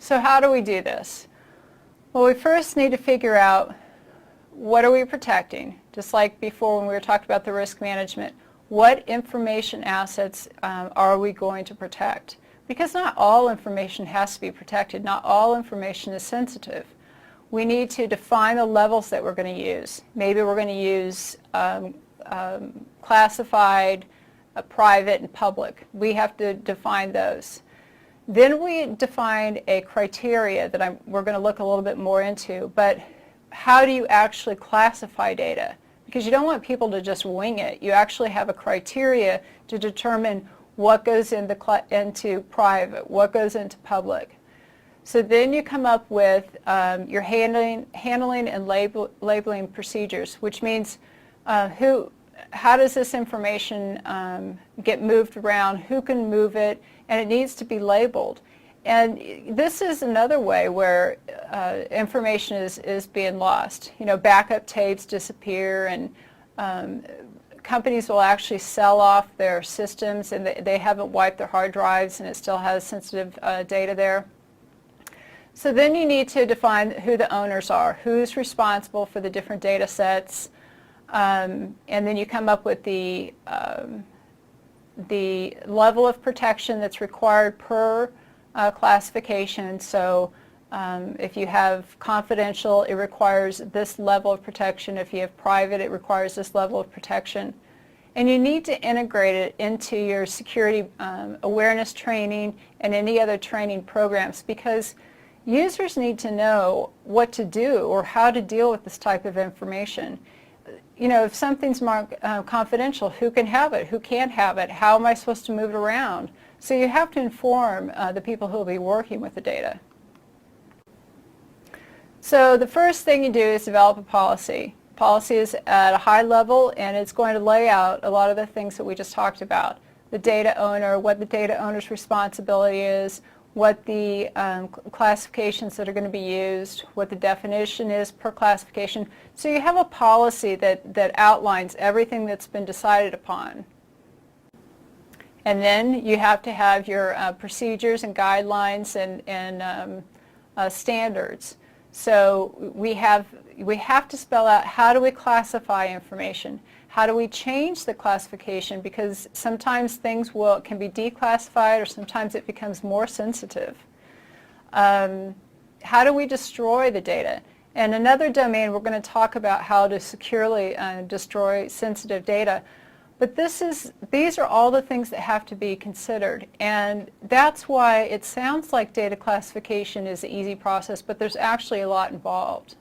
So how do we do this? Well, we first need to figure out what are we protecting, just like before when we were talking about the risk management. What information assets are we going to protect? Because not all information has to be protected. Not all information is sensitive. We need to define the levels that we're going to use. Maybe we're going to use classified, private, and public. We have to define those. Then we define a criteria that we're going to look a little bit more into, but how do you actually classify data? Because you don't want people to just wing it. You actually have a criteria to determine what goes into private, what goes into public. So then you come up with your handling and labeling procedures, which means how does this information get moved around, who can move it, and it needs to be labeled. And this is another way where information is being lost. You know, backup tapes disappear, and companies will actually sell off their systems, and they haven't wiped their hard drives, and it still has sensitive data there. So then you need to define who the owners are, who's responsible for the different data sets, and then you come up with the level of protection that's required per classification. So if you have confidential, it requires this level of protection. If you have private, it requires this level of protection. And you need to integrate it into your security awareness training and any other training programs, because users need to know what to do or how to deal with this type of information. You know, if something's marked confidential, who can have it, who can't have it, how am I supposed to move it around? So you have to inform the people who will be working with the data. So the first thing you do is develop a policy. Policy is at a high level, and it's going to lay out a lot of the things that we just talked about. The data owner, what the data owner's responsibility is, what the classifications that are going to be used, what the definition is per classification. So you have a policy that outlines everything that's been decided upon. And then you have to have your procedures and guidelines and standards. So we have to spell out, how do we classify information? How do we change the classification? Because sometimes things can be declassified, or sometimes it becomes more sensitive. How do we destroy the data? And another domain, we're going to talk about how to securely destroy sensitive data. But these are all the things that have to be considered. And that's why it sounds like data classification is an easy process, but there's actually a lot involved.